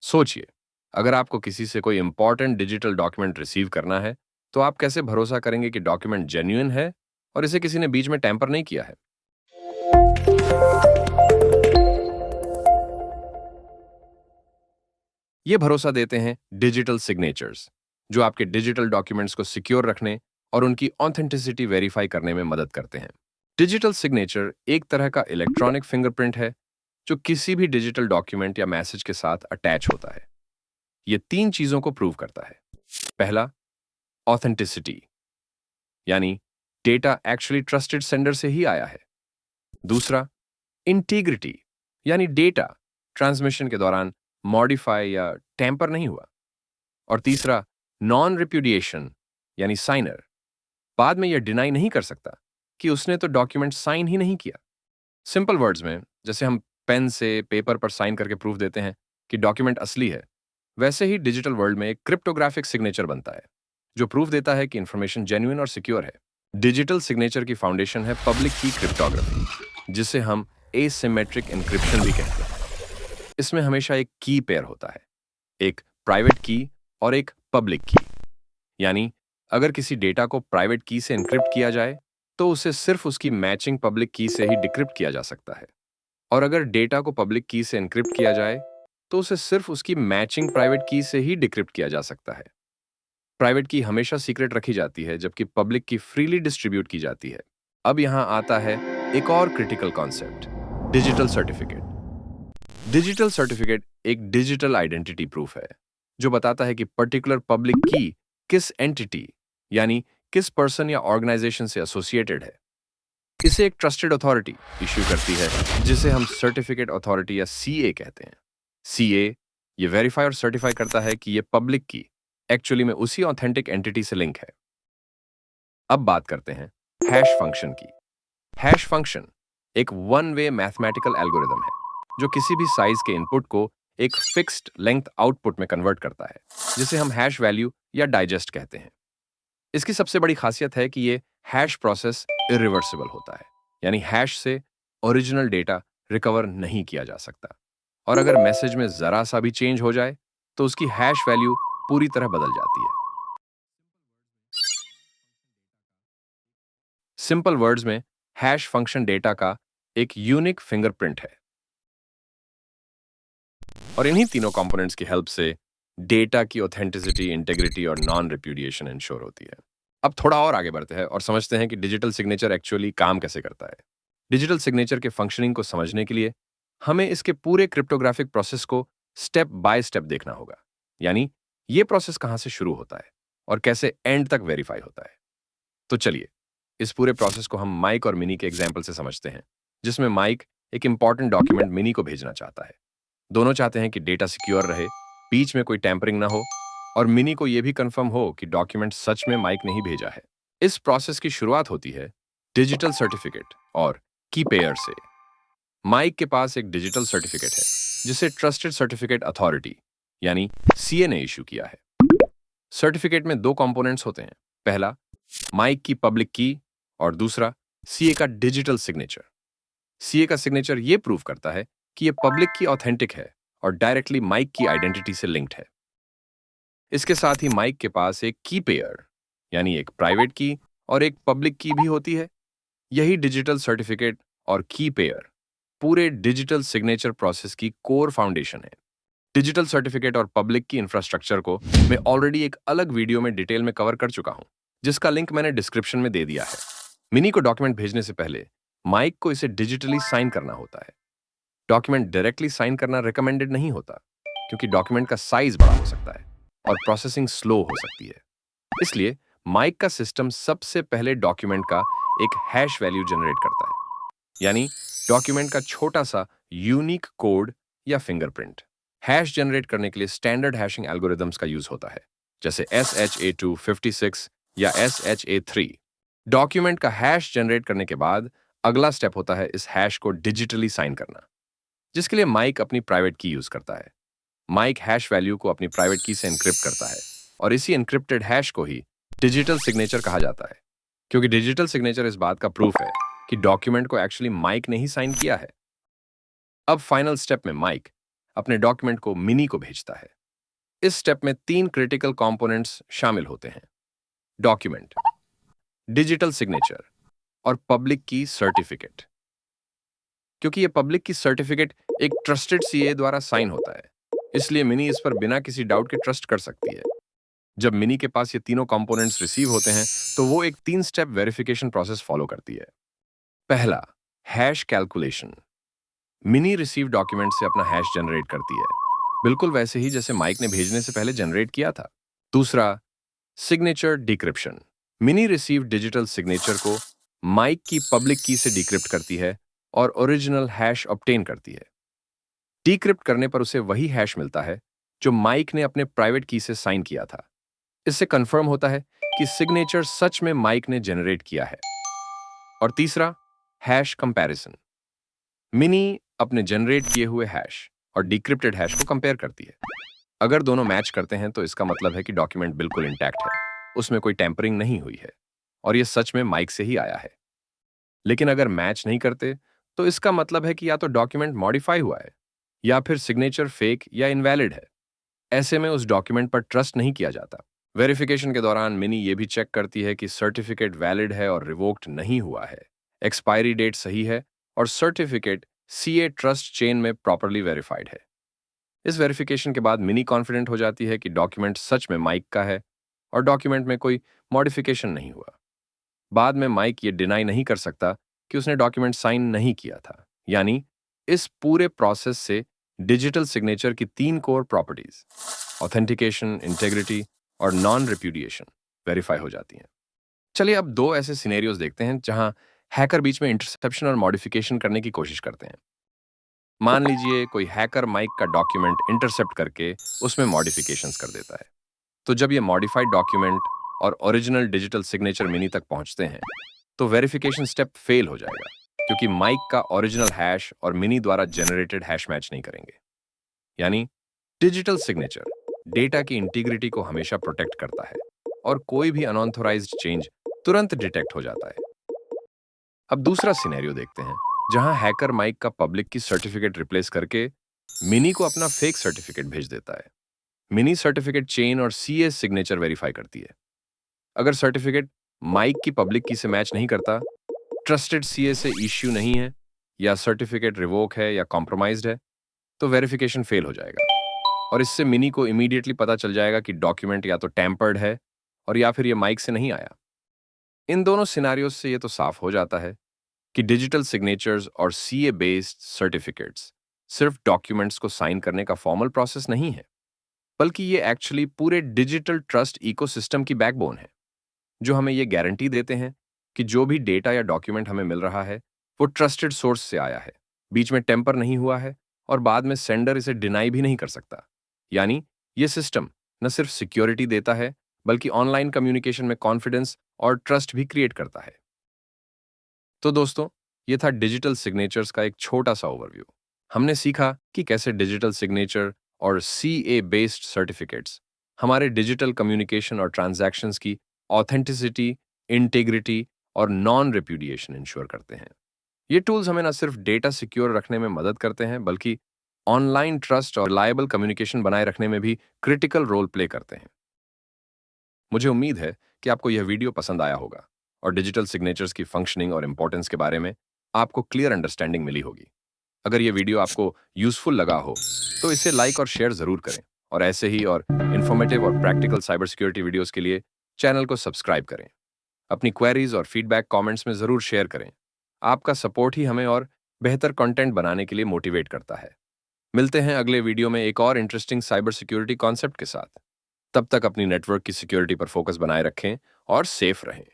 सोचिए, अगर आपको किसी से कोई इंपॉर्टेंट डिजिटल डॉक्यूमेंट रिसीव करना है, तो आप कैसे भरोसा करेंगे कि डॉक्यूमेंट जेन्युइन है और इसे किसी ने बीच में टैंपर नहीं किया है? ये भरोसा देते हैं डिजिटल सिग्नेचर्स, जो आपके डिजिटल डॉक्यूमेंट्स को सिक्योर रखने और उनकी ऑथेंटिसिटी वेरीफाई करने में मदद करते हैं। डिजिटल सिग्नेचर एक तरह का इलेक्ट्रॉनिक फिंगरप्रिंट है, जो किसी भी डिजिटल डॉक्यूमेंट या मैसेज के साथ अटैच होता है। ये तीन चीजों को प्रूव करता है। पहला, ऑथेंटिसिटी, यानी डेटा एक्चुअली ट्रस्टेड सेंडर से ही आया है। दूसरा, इंटीग्रिटी, यानी डेटा ट्रांसमिशन के दौरान मॉडिफाई या टैंपर नहीं हुआ। और तीसरा, नॉन रिप्यूडिएशन, यानी साइनर बाद में यह डिनाई नहीं कर सकता कि उसने तो डॉक्यूमेंट साइन ही नहीं किया। सिंपल वर्ड्स में, जैसे हम पेन से पेपर पर साइन करके प्रूफ देते हैं कि डॉक्यूमेंट असली है, वैसे ही डिजिटल वर्ल्ड में एक क्रिप्टोग्राफिक सिग्नेचर बनता है, जो प्रूफ देता है कि इंफॉर्मेशन जेन्युइन और सिक्योर है। डिजिटल सिग्नेचर की फाउंडेशन है पब्लिक की क्रिप्टोग्राफी, जिसे हम एसिमेट्रिक एन्क्रिप्शन भी कहते हैं। इसमें हमेशा एक की पेयर होता है, एक प्राइवेट की और एक पब्लिक की। यानी अगर किसी डेटा को प्राइवेट की से एन्क्रिप्ट किया जाए, तो उसे सिर्फ उसकी मैचिंग पब्लिक की से ही डिक्रिप्ट किया जा सकता है। और अगर डेटा को पब्लिक की से एन्क्रिप्ट किया जाए, तो उसे सिर्फ उसकी मैचिंग प्राइवेट की से ही डिक्रिप्ट किया जा सकता है। प्राइवेट की हमेशा सीक्रेट रखी जाती है, जबकि पब्लिक की फ्रीली डिस्ट्रीब्यूट की जाती है। अब यहां आता है एक और critical concept, digital certificate. Digital certificate एक डिजिटल आइडेंटिटी प्रूफ है, जो बताता है कि पर्टिकुलर पब्लिक की किस एंटिटी, यानी किस पर्सन या ऑर्गेनाइजेशन से एसोसिएटेड है। इसे एक ट्रस्टेड अथॉरिटी इश्यू करती है, जिसे हम सर्टिफिकेट अथॉरिटी या सीए कहते हैं। सीए ये वेरीफाई और सर्टिफाई करता है कि ये पब्लिक की एक्चुअली में उसी ऑथेंटिक एंटिटी से लिंक है। अब बात करते हैं हैश फंक्शन की। हैश फंक्शन एक वन वे मैथमेटिकल एल्गोरिदम है, जो किसी भी साइज के इनपुट को एक फिक्स्ड लेंथ आउटपुट में कन्वर्ट करता है, जिसे हम हैश वैल्यू या डाइजेस्ट कहते हैं। इसकी सबसे बड़ी खासियत है कि ये हैश प्रोसेस इरिवर्सिबल होता है, यानी हैश से ओरिजिनल डेटा रिकवर नहीं किया जा सकता। और अगर मैसेज में जरा सा भी चेंज हो जाए, तो उसकी हैश वैल्यू पूरी तरह बदल जाती है। सिंपल वर्ड्स में, हैश फंक्शन डेटा का एक यूनिक फिंगरप्रिंट है, और इन्हीं तीनों कंपोनेंट्स की हेल्प से डेटा की ऑथेंटिसिटी, इंटेग्रिटी और नॉन रिप्यूडिएशन इंश्योर होती है। अब थोड़ा और आगे बढ़ते हैं और समझते हैं कि डिजिटल सिग्नेचर एक्चुअली काम कैसे करता है। डिजिटल सिग्नेचर के फंक्शनिंग को समझने के लिए हमें इसके पूरे क्रिप्टोग्राफिक प्रोसेस को स्टेप बाय स्टेप देखना होगा। यानी ये प्रोसेस कहां से शुरू होता है और कैसे एंड तक वेरीफाई होता है। तो चलिए, इस पूरे प्रोसेस को हम माइक और मिनी के एग्जाम्पल से समझते हैं, जिसमें माइक एक इंपॉर्टेंट डॉक्यूमेंट मिनी को भेजना चाहता है। दोनों चाहते हैं कि डेटा सिक्योर रहे, बीच में कोई टैंपरिंग ना हो, और मिनी को यह भी कंफर्म हो कि डॉक्यूमेंट सच में माइक ने ही भेजा है। इस प्रोसेस की शुरुआत होती है डिजिटल सर्टिफिकेट और की पेयर से। माइक के पास एक डिजिटल सर्टिफिकेट है, जिसे ट्रस्टेड सर्टिफिकेट अथॉरिटी यानी सीए ने इशू किया है। सर्टिफिकेट में दो कंपोनेंट्स होते हैं, पहला माइक की पब्लिक की और दूसरा सीए का डिजिटल सिग्नेचर। सीए का सिग्नेचर यह प्रूव करता है कि यह पब्लिक की ऑथेंटिक है और डायरेक्टली माइक की आइडेंटिटी से लिंक्ड है। इसके साथ ही माइक के पास एक की पेयर, यानी एक प्राइवेट की और एक पब्लिक की भी होती है। यही डिजिटल सर्टिफिकेट और की पेयर पूरे डिजिटल सिग्नेचर प्रोसेस की कोर फाउंडेशन है। डिजिटल सर्टिफिकेट और पब्लिक की इंफ्रास्ट्रक्चर को मैं ऑलरेडी एक अलग वीडियो में डिटेल में कवर कर चुका हूं, जिसका लिंक मैंने डिस्क्रिप्शन में दे दिया है। मिनी को डॉक्यूमेंट भेजने से पहले माइक को इसे डिजिटली साइन करना होता है। डॉक्यूमेंट डायरेक्टली साइन करना रिकमेंडेड नहीं होता, क्योंकि डॉक्यूमेंट का साइज बड़ा हो सकता है और प्रोसेसिंग स्लो हो सकती है। इसलिए माइक का सिस्टम सबसे पहले डॉक्यूमेंट का एक हैश वैल्यू जनरेट करता है, यानी डॉक्यूमेंट का छोटा सा यूनिक कोड या फिंगरप्रिंट। हैश जनरेट करने के लिए स्टैंडर्ड हैशिंग एल्गोरिदम्स का यूज होता है, जैसे SHA-256 या SHA-3। डॉक्यूमेंट का हैश जनरेट करने के बाद अगला स्टेप होता है इस हैश को डिजिटली साइन करना, जिसके लिए माइक अपनी प्राइवेट की यूज करता है। माइक हैश वैल्यू को अपनी प्राइवेट की से एन्क्रिप्ट करता है, और इसी एन्क्रिप्टेड हैश को ही डिजिटल सिग्नेचर कहा जाता है, क्योंकि डिजिटल सिग्नेचर इस बात का प्रूफ है कि डॉक्यूमेंट को एक्चुअली माइक ने ही साइन किया है। अब फाइनल स्टेप में माइक अपने डॉक्यूमेंट को मिनी को भेजता है। इस स्टेप में 3 क्रिटिकल कंपोनेंट्स शामिल होते हैं: डॉक्यूमेंट, डिजिटल सिग्नेचर और पब्लिक की सर्टिफिकेट। क्योंकि ये पब्लिक की सर्टिफिकेट एक ट्रस्टेड सीए द्वारा साइन होता है, इसलिए मिनी इस पर बिना किसी डाउट के ट्रस्ट कर सकती है। जब मिनी के पास ये तीनों कंपोनेंट्स रिसीव होते हैं, तो वो एक 3 स्टेप वेरिफिकेशन प्रोसेस फॉलो करती है। पहला, hash calculation. Mini receive document से अपना हैश जनरेट करती है, बिल्कुल वैसे ही जैसे माइक ने भेजने से पहले जनरेट किया था। दूसरा, signature decryption. Mini receive digital signature को माइक की पब्लिक की से डिक्रिप्ट करती है और ओरिजिनल हैश ऑब्टेन करती है। डिक्रिप्ट करने पर उसे वही हैश मिलता है जो माइक ने अपने प्राइवेट की से साइन किया था। इससे कंफर्म होता है कि सिग्नेचर सच में माइक ने जनरेट किया है। और तीसरा, हैश कंपैरिजन। मिनी अपने जनरेट किए हुए हैश और डिक्रिप्टेड हैश को कंपेयर करती है। अगर दोनों मैच करते हैं तो इसका मतलब है कि डॉक्यूमेंट बिल्कुल इंटैक्ट है, उसमें कोई टेम्परिंग नहीं हुई है और ये सच में माइक से ही आया है। लेकिन अगर मैच नहीं करते तो इसका मतलब है कि या तो डॉक्यूमेंट मॉडिफाई हुआ है या फिर सिग्नेचर फेक या इनवैलिड है। ऐसे में उस डॉक्यूमेंट पर ट्रस्ट नहीं किया जाता। वेरिफिकेशन के दौरान मिनी ये भी चेक करती है कि सर्टिफिकेट वैलिड है और रिवोक्ड नहीं हुआ है, एक्सपायरी डेट सही है और सर्टिफिकेट सीए ट्रस्ट चेन में प्रॉपरली वेरीफाइड है। इस वेरिफिकेशन के बाद मिनी कॉन्फिडेंट हो जाती है कि डॉक्यूमेंट सच में माइक का है और डॉक्यूमेंट में कोई मॉडिफिकेशन नहीं हुआ। बाद में माइक ये डिनाई नहीं कर सकता कि उसने डॉक्यूमेंट साइन नहीं किया था। यानी इस पूरे प्रोसेस से डिजिटल सिग्नेचर की 3 कोर प्रॉपर्टीज, ऑथेंटिकेशन, इंटेग्रिटी और नॉन रिप्यूडिएशन, वेरीफाई हो जाती हैं। चलिए अब 2 ऐसे सिनेरियोज देखते हैं जहां हैकर बीच में इंटरसेप्शन और मॉडिफिकेशन करने की कोशिश करते हैं। मान लीजिए कोई हैकर माइक का डॉक्यूमेंट इंटरसेप्ट करके उसमें मॉडिफिकेशंस कर देता है। तो जब ये मॉडिफाइड डॉक्यूमेंट और ओरिजिनल डिजिटल सिग्नेचर मिनी तक पहुंचते हैं, तो वेरिफिकेशन स्टेप फेल हो जाएगा, क्योंकि माइक का ओरिजिनल हैश और मिनी द्वारा जनरेटेड हैश मैच नहीं करेंगे। यानी डिजिटल सिग्नेचर डेटा की इंटीग्रिटी को हमेशा प्रोटेक्ट करता है और कोई भी अनऑथराइज्ड चेंज तुरंत डिटेक्ट हो जाता है। अब दूसरा सिनेरियो देखते हैं, जहां हैकर माइक का पब्लिक की सर्टिफिकेट रिप्लेस करके मिनी को अपना फेक सर्टिफिकेट भेज देता है। मिनी सर्टिफिकेट चेन और सीएस सिग्नेचर वेरीफाई करती है। अगर सर्टिफिकेट माइक की पब्लिक की से मैच नहीं करता, ट्रस्टेड सीए से इश्यू नहीं है या सर्टिफिकेट रिवोक है या कॉम्प्रोमाइज्ड है, तो वेरिफिकेशन फेल हो जाएगा और इससे मिनी को इमीडिएटली पता चल जाएगा कि डॉक्यूमेंट या तो टैम्पर्ड है और या फिर ये माइक से नहीं आया। इन दोनों सिनारियोज से ये तो साफ हो जाता है कि डिजिटल सिग्नेचर्स और सीए बेस्ड सर्टिफिकेट्स सिर्फ डॉक्यूमेंट्स को साइन करने का फॉर्मल प्रोसेस नहीं है, बल्कि ये एक्चुअली पूरे डिजिटल ट्रस्ट इकोसिस्टम की बैकबोन है, जो हमें ये गारंटी देते हैं कि जो भी डेटा या डॉक्यूमेंट हमें मिल रहा है वो ट्रस्टेड सोर्स से आया है, बीच में टेम्पर नहीं हुआ है और बाद में सेंडर इसे डिनाई भी नहीं कर सकता। यानी ये सिस्टम न सिर्फ सिक्योरिटी देता है, बल्कि ऑनलाइन कम्युनिकेशन में कॉन्फिडेंस और ट्रस्ट भी क्रिएट करता है। तो दोस्तों, ये था डिजिटल सिग्नेचर्स का एक छोटा सा ओवरव्यू। हमने सीखा कि कैसे डिजिटल सिग्नेचर और सीए बेस्ड सर्टिफिकेट्स हमारे डिजिटल कम्युनिकेशन और ट्रांजैक्शंस की ऑथेंटिसिटी, इंटीग्रिटी और नॉन रिप्यूडिएशन इंश्योर करते हैं। ये टूल्स हमें न सिर्फ डेटा सिक्योर रखने में मदद करते हैं, बल्कि ऑनलाइन ट्रस्ट और रिलायबल कम्युनिकेशन बनाए रखने में भी क्रिटिकल रोल प्ले करते हैं। मुझे उम्मीद है कि आपको यह वीडियो पसंद आया होगा और डिजिटल सिग्नेचर्स की फंक्शनिंग और इंपॉर्टेंस के बारे में आपको क्लियर अंडरस्टैंडिंग मिली होगी। अगर यह वीडियो आपको यूजफुल लगा हो तो इसे लाइक और शेयर जरूर करें और ऐसे ही और इन्फॉर्मेटिव और प्रैक्टिकल साइबर सिक्योरिटी वीडियोस के लिए चैनल को सब्सक्राइब करें। अपनी क्वेरीज और फीडबैक कमेंट्स में जरूर शेयर करें। आपका सपोर्ट ही हमें और बेहतर कंटेंट बनाने के लिए मोटिवेट करता है। मिलते हैं अगले वीडियो में एक और इंटरेस्टिंग साइबर सिक्योरिटी कॉन्सेप्ट के साथ। तब तक अपनी नेटवर्क की सिक्योरिटी पर फोकस बनाए रखें और सेफ रहें।